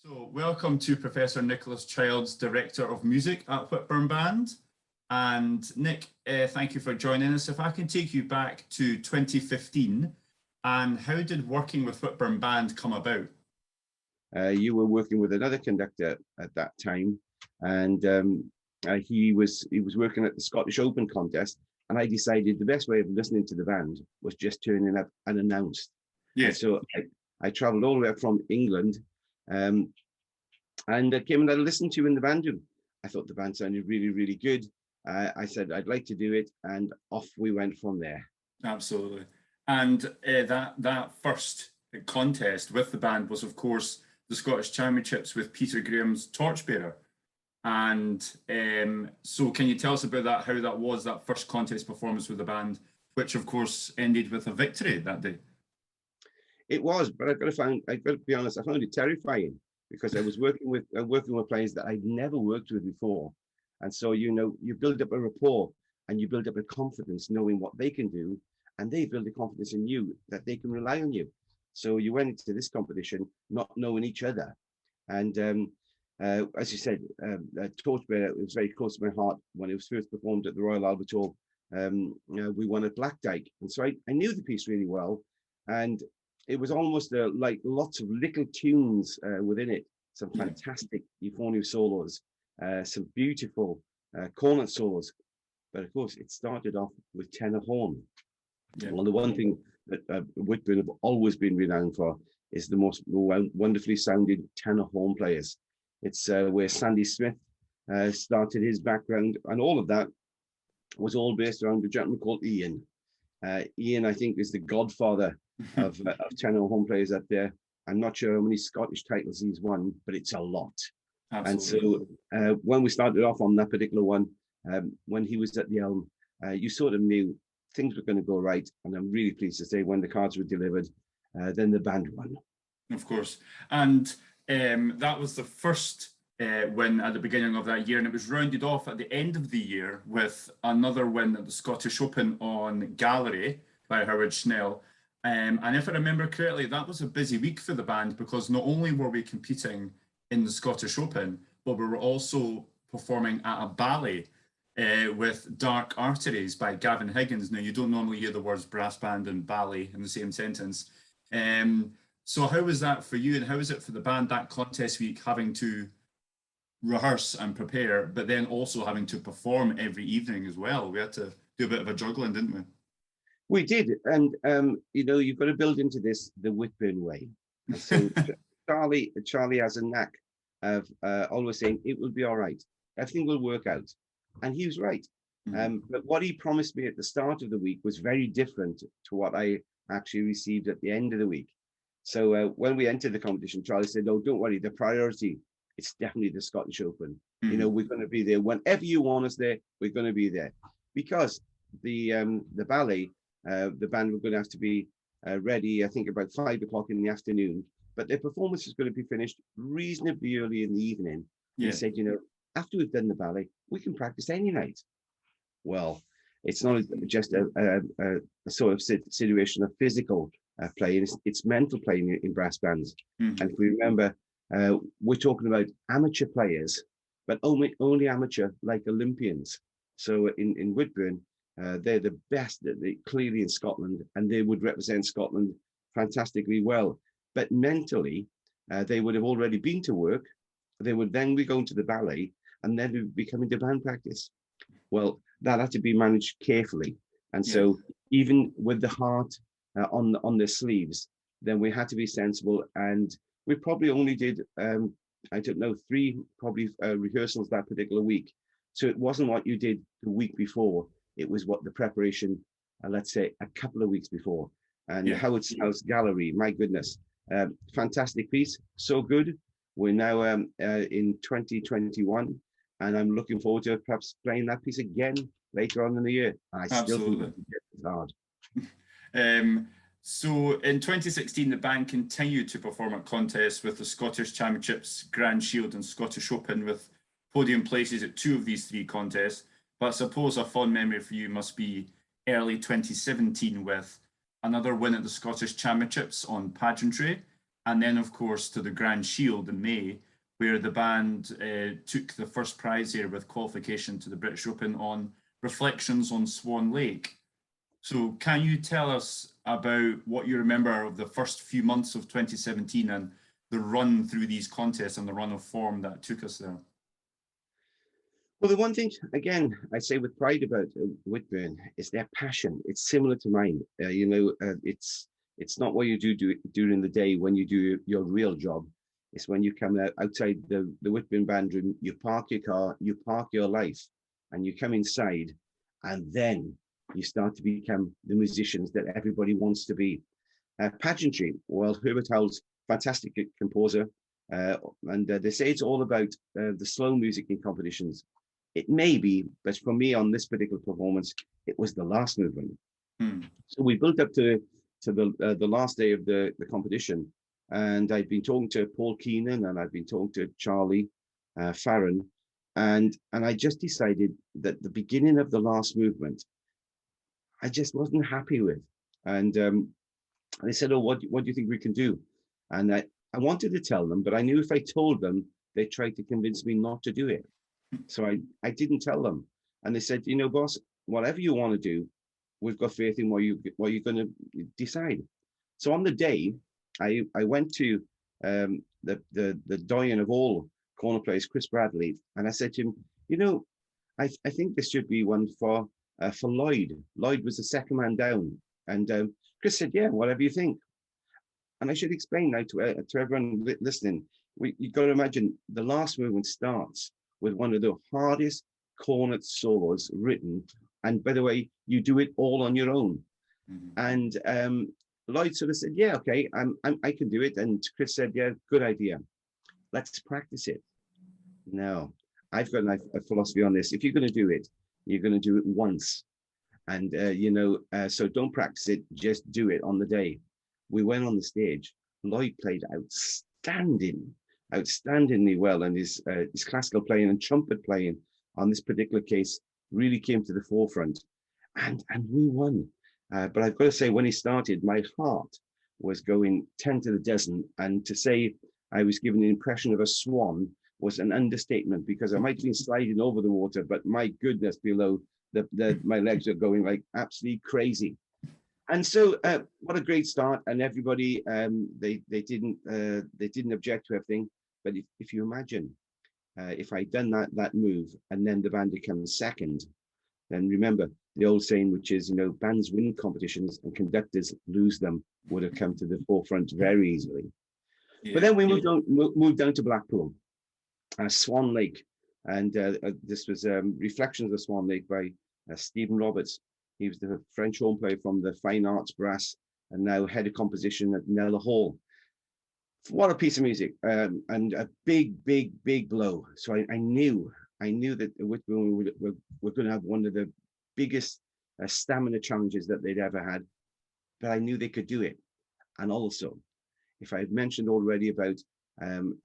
So, welcome to Professor Nicholas Childs, Director of Music at Whitburn Band. And Nick, thank you for joining us. If I can take you back to 2015, and how did working with Whitburn Band come about? You were working with another conductor at that time, and he was working at the Scottish Open contest, and I decided the best way of listening to the band was just turning up unannounced. Yeah. And so I travelled all the way up from England, and I came and I listened to you in the band room. I thought the band sounded really, really good. I said I'd like to do it, and off we went from there. Absolutely. And that first contest with the band was, of course, the Scottish Championships with Peter Graham's Torchbearer. And so can you tell us about that, how that was, that first contest performance with the band, which of course ended with a victory that day? It was, but I've got to be honest, I found it terrifying because I was working with players that I'd never worked with before. And so, you build up a rapport and you build up a confidence knowing what they can do, and they build a confidence in you that they can rely on you. So you went into this competition not knowing each other. And as you said, Torchbearer was very close to my heart when it was first performed at the Royal Albert Hall. We won at Blackdyke. And so I knew the piece really well. And it was almost like lots of little tunes within it. Some fantastic euphonium solos, some beautiful cornet solos. But of course, it started off with tenor horn. Yeah. Well, the one thing that Whitburn have always been renowned for is the most wonderfully sounding tenor horn players. It's where Sandy Smith started his background, and all of that was all based around a gentleman called Ian. Ian, I think, is the godfather of tenor horn players out there. I'm not sure how many Scottish titles he's won, but it's a lot. Absolutely. And so when we started off on that particular one, when he was at the helm, you sort of knew things were going to go right. And I'm really pleased to say when the cards were delivered, then the band won. Of course. And that was the first win at the beginning of that year. And it was rounded off at the end of the year with another win at the Scottish Open on Gallery by Howard Schnell. And if I remember correctly, that was a busy week for the band because not only were we competing in the Scottish Open, but we were also performing at a ballet with Dark Arteries by Gavin Higgins. Now, you don't normally hear the words brass band and ballet in the same sentence. So how was that for you, and how was it for the band that contest week, having to rehearse and prepare, but then also having to perform every evening as well? We had to do a bit of a juggling, didn't we? We did, and you've got to build into this the Whitburn way. And so Charlie has a knack of always saying it will be all right, everything will work out. And he was right. But what he promised me at the start of the week was very different to what I actually received at the end of the week. So when we entered the competition, Charlie said, "No, don't worry. The priority, it's definitely the Scottish Open. We're going to be there. Whenever you want us there, we're going to be there." Because the ballet, the band were going to have to be ready, I think, about 5 o'clock in the afternoon. But their performance is going to be finished reasonably early in the evening. Yeah. He said, after we've done the ballet, we can practice any night. Well, it's not just a sort of situation of physical play, it's mental playing in brass bands. And if we remember, we're talking about amateur players, but only amateur, like Olympians. So in Whitburn, they're the best, clearly in Scotland, and they would represent Scotland fantastically well. But mentally, they would have already been to work. They would then be going to the ballet, and then we'd be coming to band practice. Well, that had to be managed carefully. And so even with the heart on their sleeves, then we had to be sensible. And we probably only did, 3 rehearsals that particular week. So it wasn't what you did the week before. It was what the preparation, let's say, a couple of weeks before. And Howard's House Gallery, my goodness, fantastic piece, so good. We're now in 2021, and I'm looking forward to perhaps playing that piece again later on in the year. I still think it's hard. So in 2016, the band continued to perform at contests with the Scottish Championships, Grand Shield and Scottish Open, with podium places at 2 of these 3 contests. But I suppose a fond memory for you must be early 2017 with another win at the Scottish Championships on pageantry and then of course to the Grand Shield in May, where the band took the first prize here with qualification to the British Open on Reflections on Swan Lake. So can you tell us about what you remember of the first few months of 2017 and the run through these contests and the run of form that took us there? Well, the one thing, again, I say with pride about Whitburn is their passion. It's similar to mine. It's not what you do during the day when you do your real job. It's when you come outside the Whitburn band room, you park your car, you park your life, and you come inside, and then you start to become the musicians that everybody wants to be. Pageantry, well, Herbert Howell's fantastic composer, and they say it's all about the slow music in competitions. It may be, but for me on this particular performance, it was the last movement. So we built up to the last day of the competition, and I'd been talking to Paul Keenan and I'd been talking to Charlie Farron, and I just decided that the beginning of the last movement, I just wasn't happy with. And they said, "Oh, what do you think we can do?" And I wanted to tell them, but I knew if I told them, they tried to convince me not to do it. So I didn't tell them. And they said, "You know, boss, whatever you want to do, we've got faith in what you're going to decide." So on the day, I went to the doyen of all corner players, Chris Bradley, and I said to him, "You know, I think this should be one for Lloyd. Lloyd was the second man down." And Chris said, "Yeah, whatever you think." And I should explain now to everyone listening, you've got to imagine the last movement starts with one of the hardest cornet solos written. And by the way, you do it all on your own. And Lloyd sort of said, "Yeah, okay, I can do it." And Chris said, "Yeah, good idea. Let's practice it." Now, I've got a philosophy on this. If you're going to do it, you're going to do it once. And, so don't practice it, just do it on the day. We went on the stage. Lloyd played outstandingly well, and his classical playing and trumpet playing on this particular case really came to the forefront, and we won. But I've got to say, when he started, my heart was going 10 to the dozen, and to say I was given the impression of a swan was an understatement, because I might have been sliding over the water, but my goodness, below my legs are going like absolutely crazy. And so what a great start, and everybody they didn't object to everything. But if you imagine if I'd done that move and then the band becomes second, then remember the old saying, which is, you know, bands win competitions and conductors lose them, would have come to the forefront very easily. Yeah. But then we moved down to Blackpool, Swan Lake, and this was Reflections of Swan Lake by Stephen Roberts. He was the French horn player from the Fine Arts Brass, and now head of composition at Nella Hall. What a piece of music, and a big blow. So I knew that Whitburn were going to have one of the biggest stamina challenges that they'd ever had, but I knew they could do it. And also, if I had mentioned already about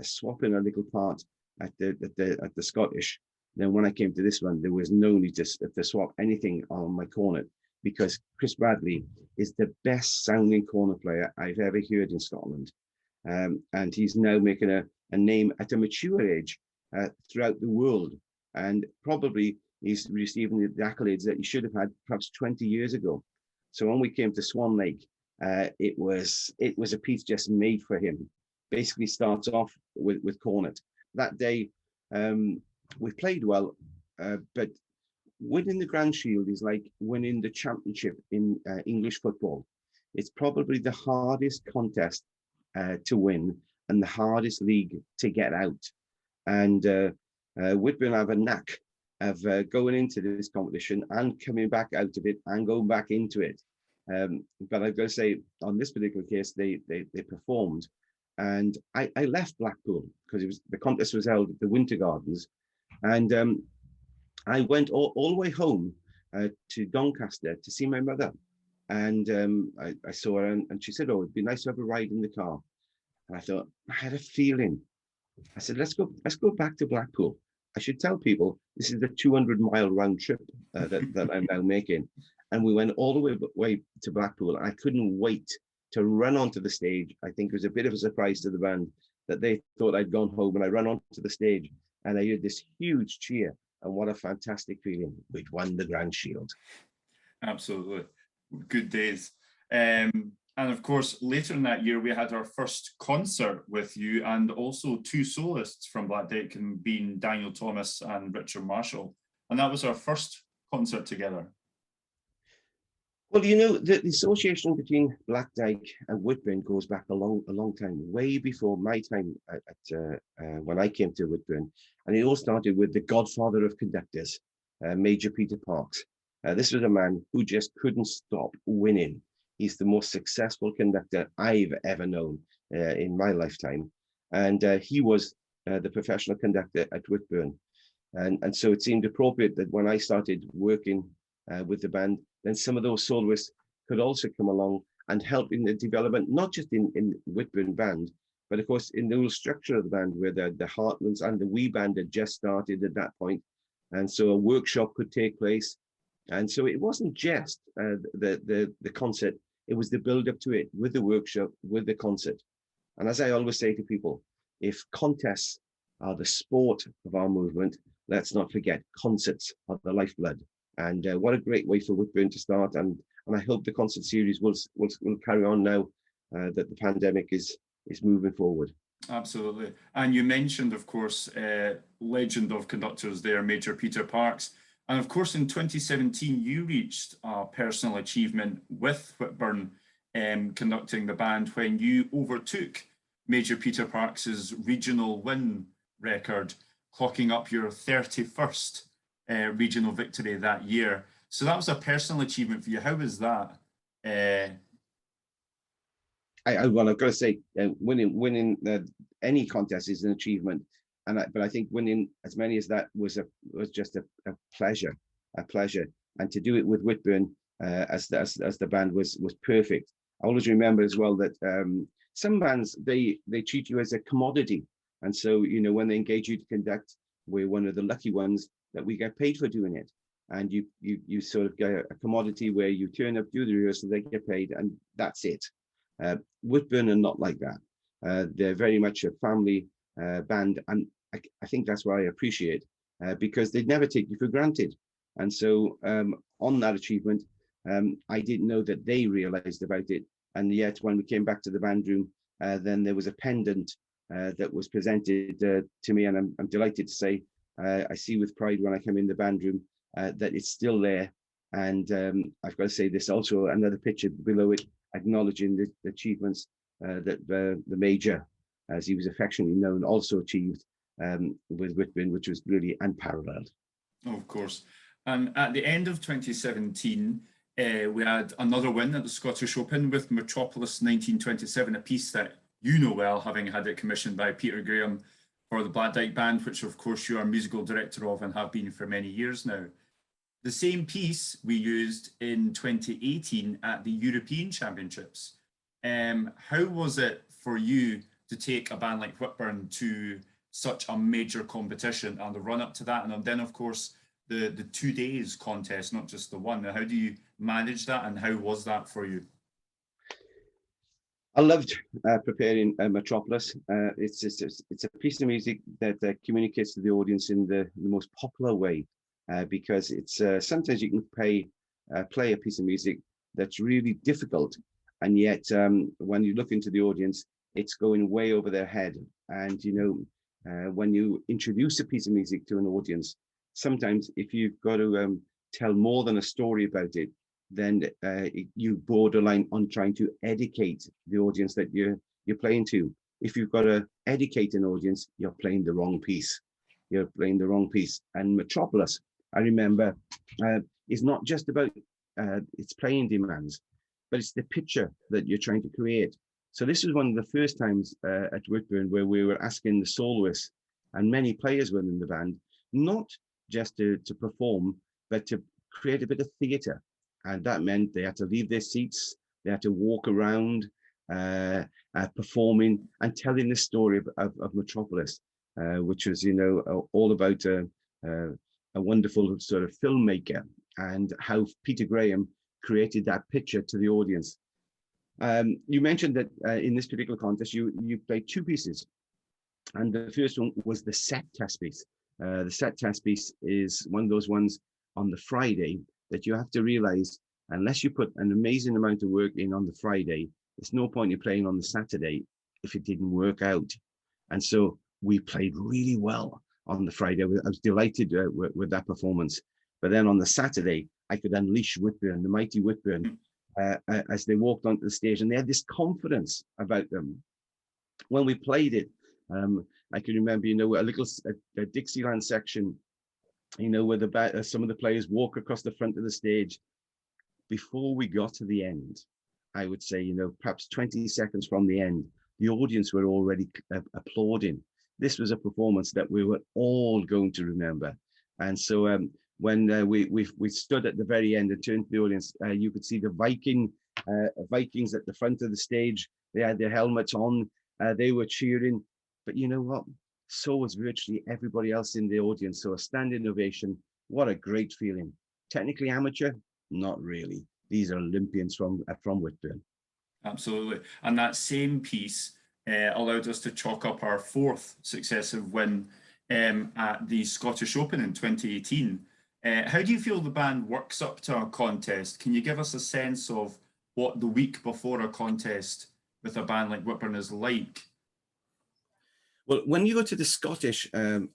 swapping a little part at the Scottish, then when I came to this one, there was no need to swap anything on my cornet, because Chris Bradley is the best sounding cornet player I've ever heard in Scotland. And he's now making a name at a mature age throughout the world. And probably he's receiving the accolades that he should have had perhaps 20 years ago. So when we came to Swan Lake, it was a piece just made for him. Basically starts off with cornet. That day, we played well, but winning the Grand Shield is like winning the championship in English football. It's probably the hardest contest to win and the hardest league to get out. And Whitburn have a knack of going into this competition and coming back out of it and going back into it. But I've got to say, on this particular case, they performed. And I left Blackpool because the contest was held at the Winter Gardens. And I went all the way home to Doncaster to see my mother. And I saw her, and she said, "Oh, it'd be nice to have a ride in the car." And I thought, I had a feeling. I said, let's go back to Blackpool. I should tell people this is the 200-mile round trip that I'm now making. And we went all the way to Blackpool. I couldn't wait to run onto the stage. I think it was a bit of a surprise to the band that they thought I'd gone home, and I ran onto the stage and I heard this huge cheer, and what a fantastic feeling. We'd won the Grand Shield. Absolutely. Good days. And of course, later in that year, we had our first concert with you, and also two soloists from Black Dyke, being Daniel Thomas and Richard Marshall. And that was our first concert together. Well, you know, the association between Black Dyke and Whitburn goes back a long time, way before my time when I came to Whitburn. And it all started with the godfather of conductors, Major Peter Parks. This was a man who just couldn't stop winning. He's the most successful conductor I've ever known in my lifetime. And he was the professional conductor at Whitburn. And so it seemed appropriate that when I started working with the band, then some of those soloists could also come along and help in the development, not just in Whitburn band, but of course in the whole structure of the band, where the Heartlands and the wee band had just started at that point. And so a workshop could take place. And so it wasn't just the concert, it was the build up to it, with the workshop, with the concert. And as I always say to people, if contests are the sport of our movement, let's not forget concerts are the lifeblood. And what a great way for Whitburn to start. And I hope the concert series will carry on now that the pandemic is moving forward. Absolutely. And you mentioned, of course, legend of conductors there, Major Peter Parks. And of course, in 2017, you reached a personal achievement with Whitburn conducting the band when you overtook Major Peter Parks's regional win record, clocking up your 31st regional victory that year. So that was a personal achievement for you. How was that? Well, I've got to say, winning any contest is an achievement, but I think winning as many as that was just a pleasure, and to do it with Whitburn as the band was perfect. I always remember as well that some bands they treat you as a commodity, and so you know when they engage you to conduct, we're one of the lucky ones that we get paid for doing it. And you sort of get a commodity where you turn up, do the rehearsal, they get paid, and that's it. Whitburn are not like that. They're very much a family band, and I think that's what I appreciate, because they'd never take you for granted. And so on that achievement, I didn't know that they realized about it. And yet when we came back to the band room, then there was a pendant that was presented to me, and I'm delighted to say I see with pride when I come in the band room that it's still there. And I've got to say this also, another picture below it, acknowledging the achievements that the Major, as he was affectionately known, also achieved with Whitburn, which was really unparalleled. Oh, of course. And at the end of 2017, we had another win at the Scottish Open with Metropolis 1927, a piece that you know well, having had it commissioned by Peter Graham for the Black Dyke Band, which of course you are musical director of and have been for many years now. The same piece we used in 2018 at the European Championships. How was it for you to take a band like Whitburn to such a major competition and the run up to that? And then of course, the 2 days contest, not just the one. How do you manage that, and how was that for you? I loved preparing Metropolis. It's a piece of music that communicates to the audience in the most popular way, because it's sometimes you can play a piece of music that's really difficult, and yet when you look into the audience, it's going way over their head. And you know, when you introduce a piece of music to an audience, sometimes if you've got to tell more than a story about it, then you borderline on trying to educate the audience that you're playing to. If you've got to educate an audience, you're playing the wrong piece. You're playing the wrong piece. And Metropolis, I remember, is not just about its playing demands, but it's the picture that you're trying to create. So this was one of the first times at Whitburn where we were asking the soloists and many players within the band, not just to perform, but to create a bit of theatre. And that meant they had to leave their seats, they had to walk around, performing and telling the story of Metropolis, which was, you know, all about a wonderful sort of filmmaker, and how Peter Graham created that picture to the audience. You mentioned that in this particular contest, you played two pieces, and the first one was the set test piece. The set test piece is one of those ones on the Friday that you have to realize, unless you put an amazing amount of work in on the Friday, there's no point in playing on the Saturday if it didn't work out. And so we played really well on the Friday. I was delighted with that performance. But then on the Saturday, I could unleash Whitburn, the mighty Whitburn, as they walked onto the stage, and they had this confidence about them. When we played it, I can remember, a Dixieland section, where some of the players walk across the front of the stage. Before we got to the end, I would say, perhaps 20 seconds from the end, the audience were already applauding. This was a performance that we were all going to remember. And so when we stood at the very end and turned to the audience, you could see the Vikings at the front of the stage. They had their helmets on. They were cheering. But you know what? So was virtually everybody else in the audience. So a standing ovation. What a great feeling. Technically amateur? Not really. These are Olympians from Whitburn. Absolutely. And that same piece allowed us to chalk up our fourth successive win at the Scottish Open in 2018. How do you feel the band works up to a contest? Can you give us a sense of what the week before a contest with a band like Whitburn is like? Well, when you go to the Scottish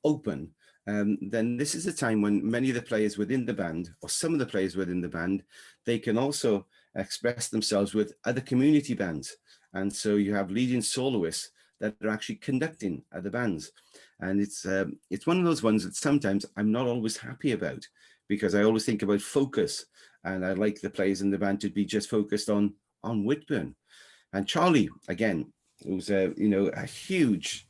Open, then this is a time when many of the players within the band, or some of the players within the band, they can also express themselves with other community bands. And so you have leading soloists that are actually conducting other bands. And it's one of those ones that sometimes I'm not always happy about, because I always think about focus, and I like the players in the band to be just focused on Whitburn. And Charlie, again, who's a huge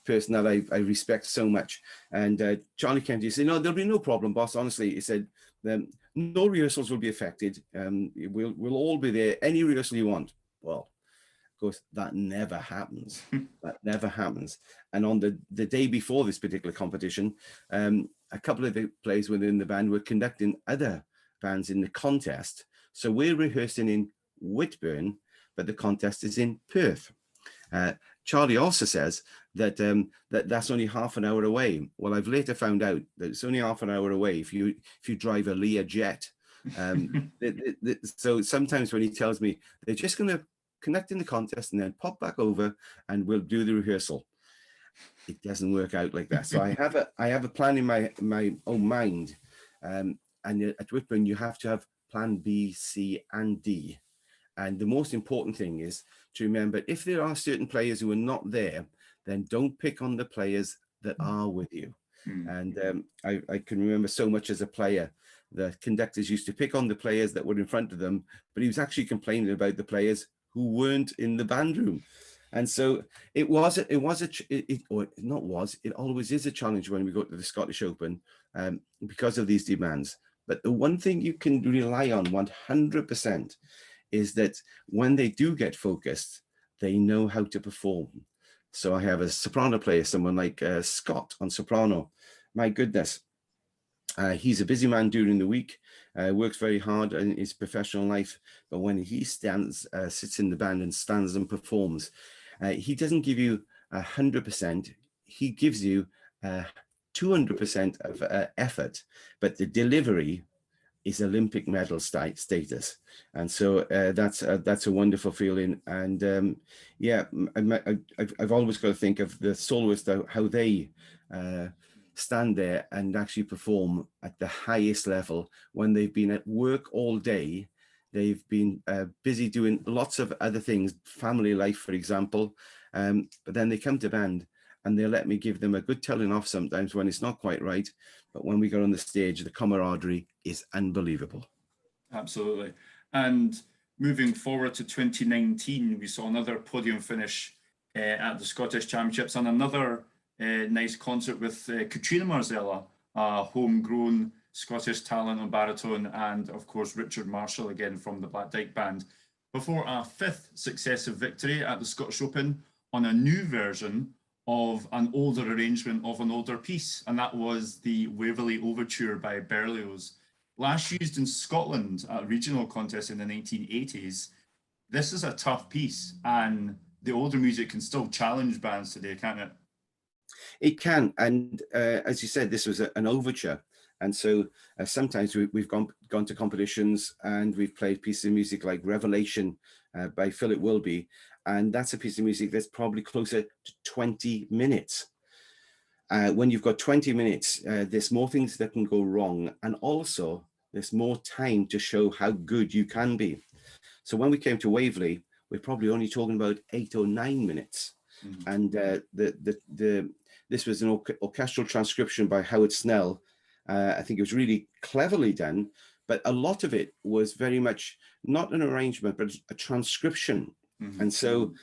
person that I respect so much. And Charlie came to me and said, "No, there'll be no problem, boss. Honestly," he said, "no rehearsals will be affected. We'll all be there. Any rehearsal you want." Well, of course, that never happens. That never happens. And on the day before this particular competition, a couple of the players within the band were conducting other bands in the contest. So we're rehearsing in Whitburn, but the contest is in Perth. Charlie also says that that's only half an hour away. Well, I've later found out that it's only half an hour away if you drive a Lear jet. So sometimes when he tells me they're just going to conduct in the contest and then pop back over and we'll do the rehearsal, it doesn't work out like that. So I have a plan in my own mind, and at Whitburn you have to have plan B, C, and D. And the most important thing is to remember, if there are certain players who are not there, then don't pick on the players that are with you. And I can remember so much as a player, the conductors used to pick on the players that were in front of them, but he was actually complaining about the players who weren't in the band room. And so it always is a challenge when we go to the Scottish Open because of these demands. But the one thing you can rely on 100% is that when they do get focused, they know how to perform. So I have a soprano player, someone like Scott on soprano. My goodness, he's a busy man during the week, works very hard in his professional life, but when he sits in the band and stands and performs, he doesn't give you 100%, he gives you 200% of effort, but the delivery is Olympic medal status. And so that's a wonderful feeling. And yeah, I've always got to think of the soloists, how they stand there and actually perform at the highest level when they've been at work all day. They've been busy doing lots of other things, family life, for example, but then they come to band and they let me give them a good telling off sometimes when it's not quite right. But when we go on the stage, the camaraderie is unbelievable. Absolutely. And moving forward to 2019, we saw another podium finish at the Scottish Championships and another nice concert with Katrina Marzella, a homegrown Scottish talent on baritone, and of course Richard Marshall again from the Black Dyke Band, before a fifth successive victory at the Scottish Open on a new version of an older arrangement of an older piece, and that was the Waverley Overture by Berlioz. Last used in Scotland at a regional contest in the 1980s, this is a tough piece, and the older music can still challenge bands today, can't it? It can, and as you said, this was an overture, and so sometimes we've gone to competitions and we've played pieces of music like Revelation by Philip Wilby, and that's a piece of music that's probably closer to 20 minutes. When you've got 20 minutes, there's more things that can go wrong, and also there's more time to show how good you can be. So when we came to Waverley, we're probably only talking about 8 or 9 minutes. Mhm. And this was an orchestral transcription by Howard Snell. I think it was really cleverly done, but a lot of it was very much not an arrangement, but a transcription. Mhm. And so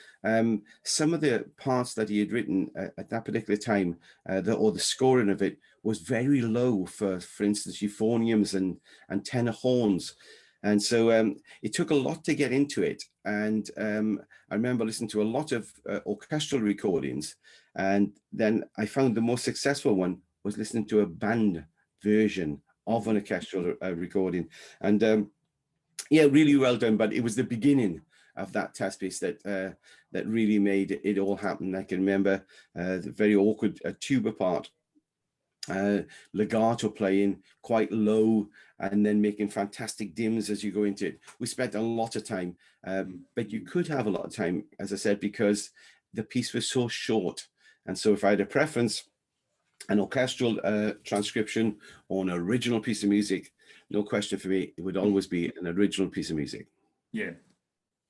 some of the parts that he had written at that particular time, or the scoring of it, was very low for instance, euphoniums and tenor horns. And so it took a lot to get into it. And I remember listening to a lot of orchestral recordings. And then I found the most successful one was listening to a band version of an orchestral recording. And yeah, really well done. But it was the beginning of that test piece that that really made it all happen. I can remember the very awkward tuba part, legato playing quite low and then making fantastic dims as you go into it. We spent a lot of time, but you could have a lot of time, as I said, because the piece was so short. And so if I had a preference, an orchestral transcription or an original piece of music, no question for me, it would always be an original piece of music. Yeah.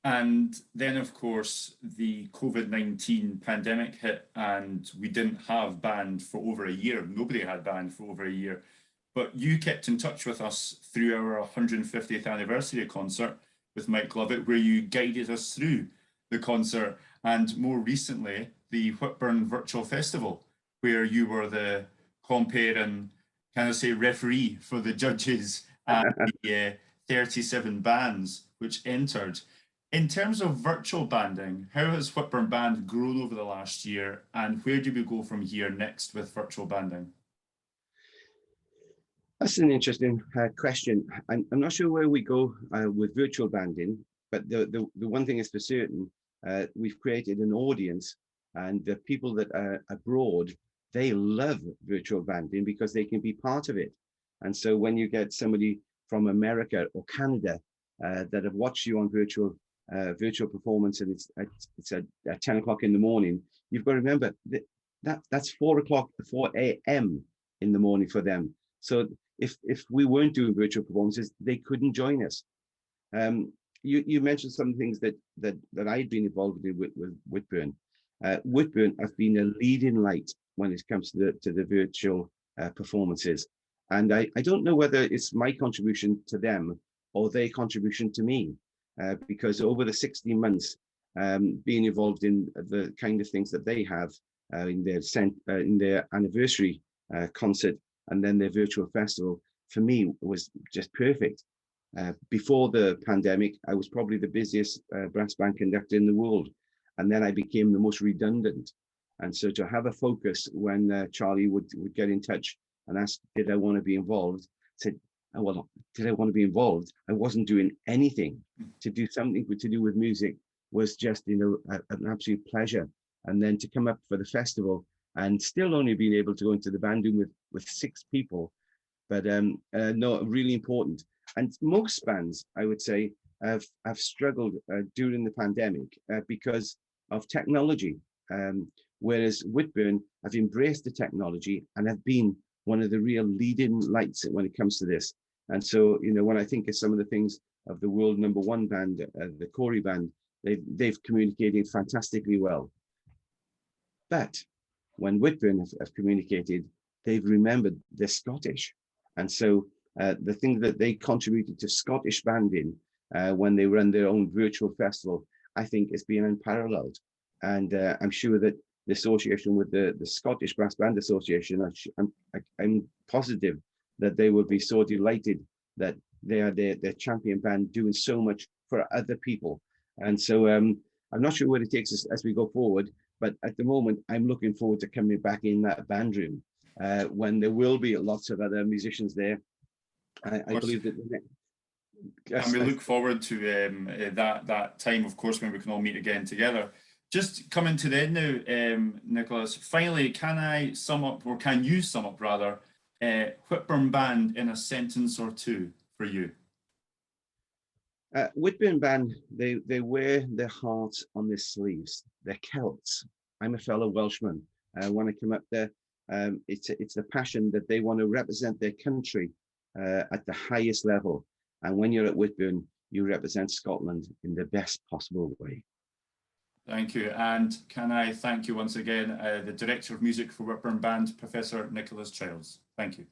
And then, of course, the COVID-19 pandemic hit, and we didn't have band for over a year. Nobody had band for over a year. But you kept in touch with us through our 150th anniversary concert with Mike Lovett, where you guided us through the concert, and more recently, the Whitburn Virtual Festival, where you were the compere and kind of say referee for the judges and the 37 bands which entered. In terms of virtual banding, how has Whitburn Band grown over the last year, and where do we go from here next with virtual banding? That's an interesting question. I'm not sure where we go with virtual banding, but the one thing is for certain, we've created an audience, and the people that are abroad, they love virtual banding because they can be part of it. And so when you get somebody from America or Canada that have watched you on virtual performance, and it's at 10 o'clock in the morning, you've got to remember that's 4 a.m. in the morning for them. So if we weren't doing virtual performances, they couldn't join us. You mentioned some things that I'd been involved in with Whitburn. Whitburn have been a leading light when it comes to the virtual performances, and I don't know whether it's my contribution to them or their contribution to me, because over the 16 months being involved in the kind of things that they have in their anniversary concert and then their virtual festival, for me was just perfect. Before the pandemic, I was probably the busiest brass band conductor in the world. And then I became the most redundant. And so to have a focus when Charlie would get in touch and ask, did I want to be involved? I said, oh, well, did I want to be involved? I wasn't doing anything. To do something to do with music was just, an absolute pleasure. And then to come up for the festival and still only being able to go into the band room with 6 people, but no, really important. And most bands, I would say, have struggled during the pandemic because of technology, whereas Whitburn have embraced the technology and have been one of the real leading lights when it comes to this. And so, when I think of some of the things of the world #1 band, the Corey band, they've communicated fantastically well. But when Whitburn have communicated, they've remembered they're Scottish. And so the thing that they contributed to Scottish banding when they run their own virtual festival, I think is being unparalleled. And I'm sure that the association with the Scottish Brass Band Association, I'm positive that they will be so delighted that they are their champion band doing so much for other people. And so I'm not sure where it takes us as we go forward, but at the moment, I'm looking forward to coming back in that band room when there will be lots of other musicians there. I believe that And we look forward to that time, of course, when we can all meet again together. Just coming to the end now, Nicholas, finally, can I sum up, or can you sum up rather, Whitburn Band in a sentence or two for you? Whitburn Band, they wear their heart on their sleeves. They're Celts. I'm a fellow Welshman. When I come up there, it's the passion that they want to represent their country at the highest level. And when you're at Whitburn, you represent Scotland in the best possible way. Thank you. And can I thank you once again, the Director of Music for Whitburn Band, Professor Nicholas Childs. Thank you.